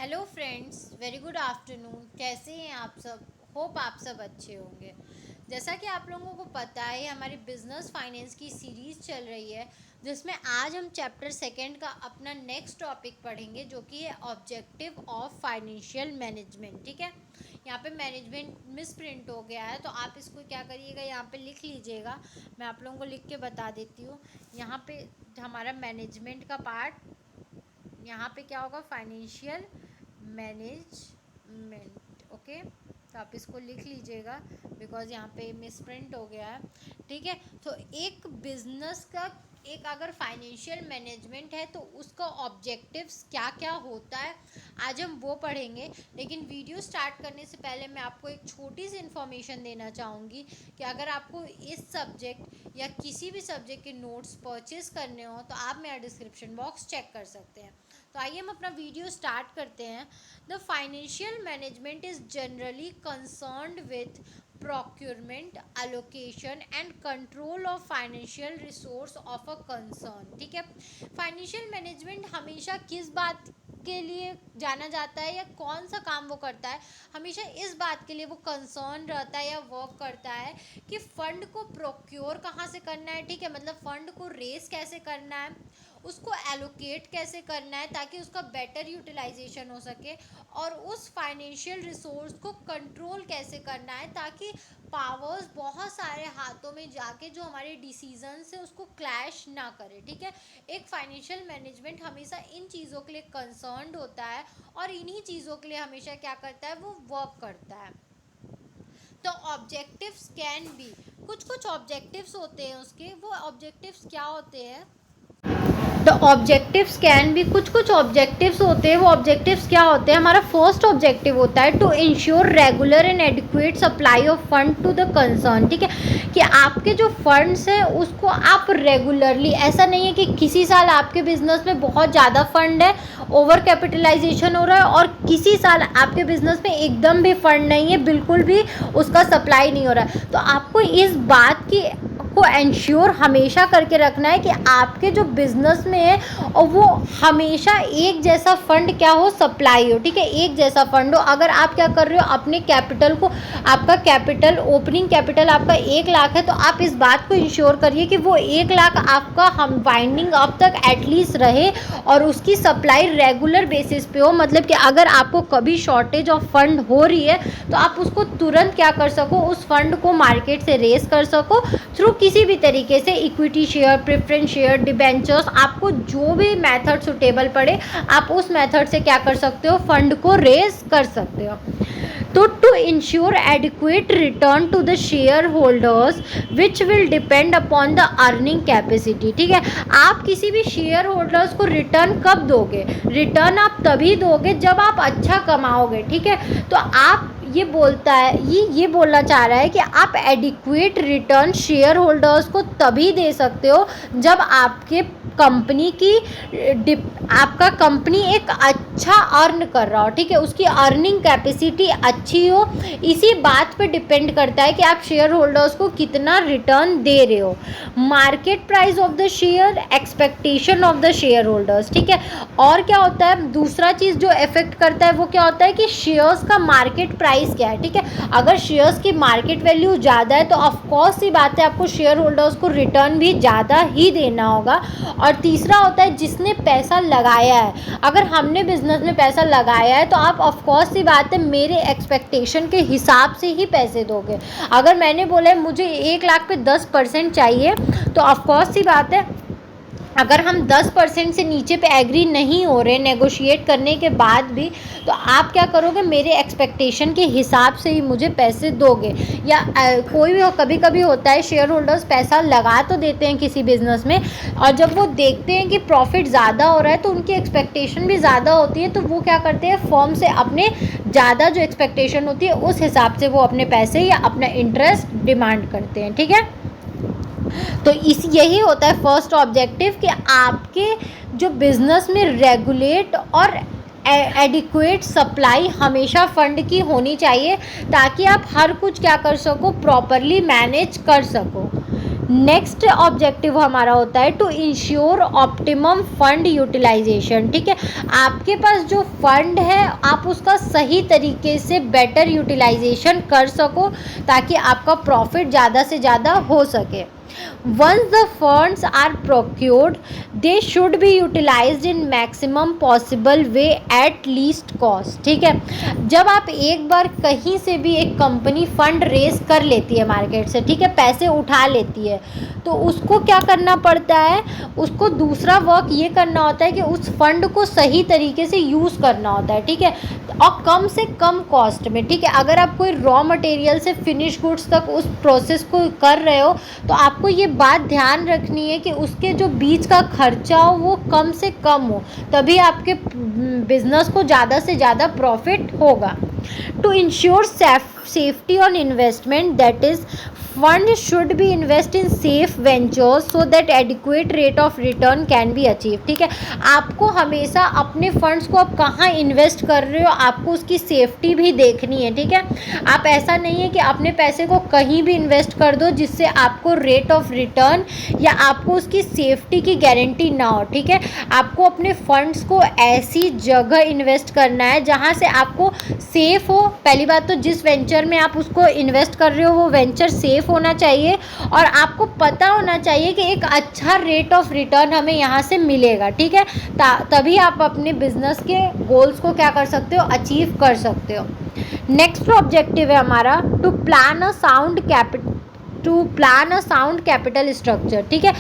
Hello friends, very good afternoon. कैसे हैं आप सब? होप आप सब अच्छे होंगे। जैसा कि आप लोगों को पता है, हमारी बिजनेस फाइनेंस की सीरीज़ चल रही है, जिसमें आज हम चैप्टर सेकंड का अपना नेक्स्ट टॉपिक पढ़ेंगे, जो कि है ऑब्जेक्टिव ऑफ फाइनेंशियल मैनेजमेंट। ठीक है, यहाँ पे मैनेजमेंट मिस प्रिंट हो गया है, तो आप इसको क्या करिएगा, यहाँ पे लिख लीजिएगा। मैं आप लोगों को लिख के बता देती हूँ। यहाँ पे हमारा मैनेजमेंट का पार्ट, यहाँ पे क्या होगा, फाइनेंशियल मैनेजमेंट। ओके, तो आप इसको लिख लीजिएगा बिकॉज यहाँ पे मिसप्रिंट हो गया है। ठीक है, तो एक बिजनेस का एक अगर फाइनेंशियल मैनेजमेंट है तो उसका ऑब्जेक्टिव्स क्या क्या होता है, आज हम वो पढ़ेंगे। लेकिन वीडियो स्टार्ट करने से पहले मैं आपको एक छोटी सी इन्फॉर्मेशन देना चाहूँगी कि अगर आपको इस सब्जेक्ट या किसी भी सब्जेक्ट के नोट्स परचेज करने हो तो आप मेरा डिस्क्रिप्शन बॉक्स चेक कर सकते हैं। तो आइए हम अपना वीडियो स्टार्ट करते हैं। The financial management is generally concerned with procurement, allocation and control of financial resource of a concern। ठीक है, फाइनेंशियल मैनेजमेंट हमेशा किस बात के लिए जाना जाता है या कौन सा काम वो करता है, हमेशा इस बात के लिए वो कंसर्न रहता है या वर्क करता है कि फंड को प्रोक्योर कहाँ से करना है। ठीक है, मतलब फंड को रेस कैसे करना है, उसको एलोकेट कैसे करना है ताकि उसका बेटर यूटिलाइजेशन हो सके, और उस फाइनेंशियल रिसोर्स को कंट्रोल कैसे करना है ताकि पावर्स बहुत सारे हाथों में जाके जो हमारे डिसीजन से उसको क्लैश ना करे। ठीक है, एक फाइनेंशियल मैनेजमेंट हमेशा इन चीज़ों के लिए कंसर्न्ड होता है और इन्हीं चीज़ों के लिए हमेशा क्या करता है, वो वर्क करता है। तो ऑब्जेक्टिव्स कैन बी, कुछ कुछ ऑब्जेक्टिव्स होते हैं उसके, वो ऑब्जेक्टिव्स क्या होते हैं, द ऑब्जेक्टिव्स कैन भी, कुछ कुछ ऑब्जेक्टिव्स होते हैं, वो ऑब्जेक्टिव्स क्या होते हैं। हमारा फर्स्ट ऑब्जेक्टिव होता है to ensure regular and adequate supply of fund to the concern. ठीक है, कि आपके जो फंड्स हैं उसको आप रेगुलरली, ऐसा नहीं है कि किसी साल आपके बिजनेस में बहुत ज़्यादा फंड है, ओवर कैपिटलाइजेशन हो रहा है, और किसी साल आपके बिजनेस में एकदम भी फंड नहीं है, बिल्कुल भी उसका सप्लाई नहीं हो रहा है। तो आपको इस बात की को एंश्योर हमेशा करके रखना है कि आपके जो बिजनेस में है और वो हमेशा एक जैसा फंड क्या हो, सप्लाई हो। ठीक है, एक जैसा फंड हो। अगर आप क्या कर रहे हो, अपने कैपिटल को, आपका कैपिटल, ओपनिंग कैपिटल आपका 1 लाख है, तो आप इस बात को इंश्योर करिए कि वो 1 लाख आपका हम वाइंडिंग अप तक एटलीस्ट रहे और उसकी सप्लाई रेगुलर बेसिस पे हो। मतलब कि अगर आपको कभी शॉर्टेज ऑफ फंड हो रही है तो आप उसको तुरंत क्या कर सको, उस फंड को मार्केट से रेस कर सको थ्रू किसी भी तरीके से, equity share, preference share, debentures, आपको जो भी मेथड सुटेबल पड़े आप उस मेथड से क्या कर सकते हो, फंड को रेस कर सकते हो। तो to ensure adequate return to the share holders which will depend upon the earning capacity. ठीक है, आप किसी भी शेयर होल्डर्स को रिटर्न कब दोगे, रिटर्न आप तभी दोगे जब आप अच्छा कमाओगे। ठीक है, तो आप ये बोलता है, ये बोलना चाह रहा है कि आप एडिक्वेट रिटर्न शेयर होल्डर्स को तभी दे सकते हो जब आपके कंपनी की आपका कंपनी एक अच्छा अर्न कर रहा हो। ठीक है, उसकी अर्निंग कैपेसिटी अच्छी हो। इसी बात पे डिपेंड करता है कि आप शेयर होल्डर्स को कितना रिटर्न दे रहे हो। Market price of the share, expectation of the share holders. ठीक है, और क्या होता है, दूसरा चीज़ जो इफेक्ट करता है वो क्या होता है कि शेयर्स का मार्केट प्राइस क्या है। ठीक है, अगर शेयर्स की मार्केट वैल्यू ज़्यादा है तो ऑफकोर्स सी बात है आपको शेयर होल्डर्स को रिटर्न भी ज़्यादा ही देना होगा। और तीसरा होता है जिसने पैसा लगाया है, अगर हमने बिजनेस में पैसा लगाया है तो आप ऑफकोर्स सी बात है मेरे एक्सपेक्टेशन के हिसाब से ही पैसे दोगे। अगर मैंने बोला है मुझे 1 लाख पे 10% चाहिए तो ऑफकोर्स सी बात है अगर हम 10% से नीचे पे एग्री नहीं हो रहे नेगोशिएट करने के बाद भी, तो आप क्या करोगे, मेरे एक्सपेक्टेशन के हिसाब से ही मुझे पैसे दोगे। या कोई भी हो, कभी कभी होता है शेयर होल्डर्स पैसा लगा तो देते हैं किसी बिजनेस में, और जब वो देखते हैं कि प्रॉफिट ज़्यादा हो रहा है तो उनकी एक्सपेक्टेशन भी ज़्यादा होती है, तो वो क्या करते हैं, फर्म से अपने ज़्यादा जो एक्सपेक्टेशन होती है उस हिसाब से वो अपने पैसे या अपना इंटरेस्ट डिमांड करते हैं। ठीक है, तो यही होता है फर्स्ट ऑब्जेक्टिव कि आपके जो बिजनेस में रेगुलेट और एडिक्वेट सप्लाई हमेशा फंड की होनी चाहिए ताकि आप हर कुछ क्या कर सको, प्रॉपरली मैनेज कर सको। नेक्स्ट ऑब्जेक्टिव हमारा होता है to ensure optimum fund utilisation. ठीक है, आपके पास जो फंड है आप उसका सही तरीके से बेटर यूटिलाइजेशन कर सको ताकि आपका प्रॉफिट ज़्यादा से ज़्यादा हो सके। Once the funds are procured, they should be utilized in maximum possible way at least cost। ठीक है, जब आप एक बार कहीं से भी एक कंपनी फंड रेज कर लेती है मार्केट से, ठीक है, पैसे उठा लेती है, तो उसको क्या करना पड़ता है, उसको दूसरा वर्क ये करना होता है कि उस फंड को सही तरीके से यूज़ करना होता है। ठीक है, और कम से कम कॉस्ट में। ठीक है, अगर आप कोई रॉ मटेरियल से फिनिश गुड्स तक उस प्रोसेस को कर रहे हो तो आपको ये बात ध्यान रखनी है कि उसके जो बीच का खर्चा हो वो कम से कम हो, तभी आपके बिजनेस को ज़्यादा से ज़्यादा प्रॉफिट होगा। To ensure safety on investment, that is fund should be invest in safe ventures so that adequate rate of return can be achieve. ठीक है, आपको हमेशा अपने फंड्स को आप कहाँ इन्वेस्ट कर रहे हो आपको उसकी सेफ्टी भी देखनी है। ठीक है, आप ऐसा नहीं है कि अपने पैसे को कहीं भी इन्वेस्ट कर दो जिससे आपको रेट ऑफ रिटर्न या आपको उसकी सेफ्टी की गारंटी ना हो। ठीक है, आपको अपने फंड्स को ऐसी जगह इन्वेस्ट करना है जहाँ से आपको सेफ हो। पहली बात तो जिस वेंचर में आप उसको इन्वेस्ट कर रहे हो वो वेंचर सेफ होना चाहिए और आपको पता होना चाहिए कि एक अच्छा रेट ऑफ रिटर्न हमें यहाँ से मिलेगा। ठीक है, तभी आप अपने बिजनेस के गोल्स को क्या कर सकते हो, अचीव कर सकते हो। नेक्स्ट ऑब्जेक्टिव है हमारा to plan a sound capital structure. ठीक है,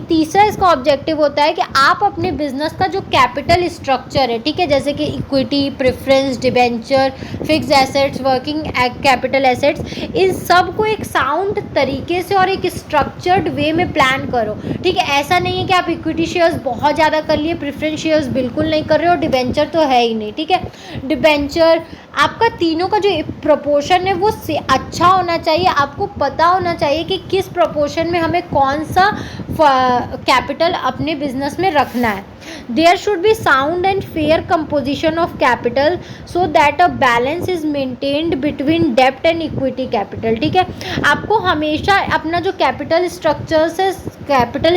तीसरा इसका ऑब्जेक्टिव होता है कि आप अपने बिजनेस का जो कैपिटल स्ट्रक्चर है, ठीक है, जैसे कि equity, preference, debenture, fix assets, working capital assets, इन सब को एक साउंड तरीके से और एक स्ट्रक्चर्ड वे में प्लान करो। ठीक है, ऐसा नहीं है कि आप इक्विटी शेयर्स बहुत ज़्यादा कर लिए, प्रेफरेंस शेयर्स बिल्कुल नहीं कर रहे हो, डिबेंचर तो है ही नहीं। ठीक है, डिबेंचर आपका तीनों का जो प्रोपोर्शन है वो अच्छा होना चाहिए। आपको पता होना चाहिए कि किस प्रोपोर्शन में हमें कौन सा कैपिटल अपने बिजनेस में रखना है। There should be sound and fair composition of capital so that a balance is maintained between डेप्ट एंड इक्विटी कैपिटल। ठीक है, आपको हमेशा अपना जो कैपिटल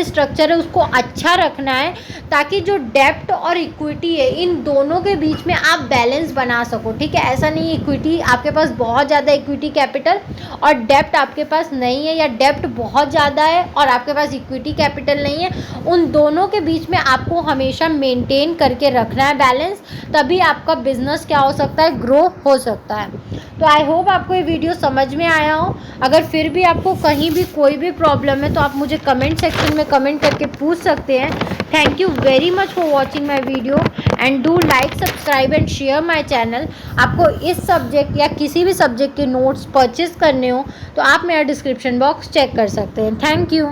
स्ट्रक्चर है उसको अच्छा रखना है ताकि जो डेप्ट और इक्विटी है इन दोनों के बीच में आप बैलेंस बना सको। ठीक है, ऐसा नहीं है इक्विटी आपके पास बहुत ज़्यादा इक्विटी कैपिटल और डेप्ट आपके पास नहीं है, या डेप्ट बहुत ज़्यादा है और आपके पास इक्विटी कैपिटल नहीं है। उन दोनों के बीच में आपको हमेशा मेंटेन करके रखना है बैलेंस, तभी आपका बिजनेस क्या हो सकता है, ग्रो हो सकता है। तो आई होप आपको ये वीडियो समझ में आया हो। अगर फिर भी आपको कहीं भी कोई भी प्रॉब्लम है तो आप मुझे कमेंट सेक्शन में कमेंट करके पूछ सकते हैं। Thank you very much for watching my video and do like, subscribe and share my channel. आपको इस सब्जेक्ट या किसी भी सब्जेक्ट के नोट्स परचेज करने हो तो आप मेरा डिस्क्रिप्शन बॉक्स चेक कर सकते हैं। Thank you.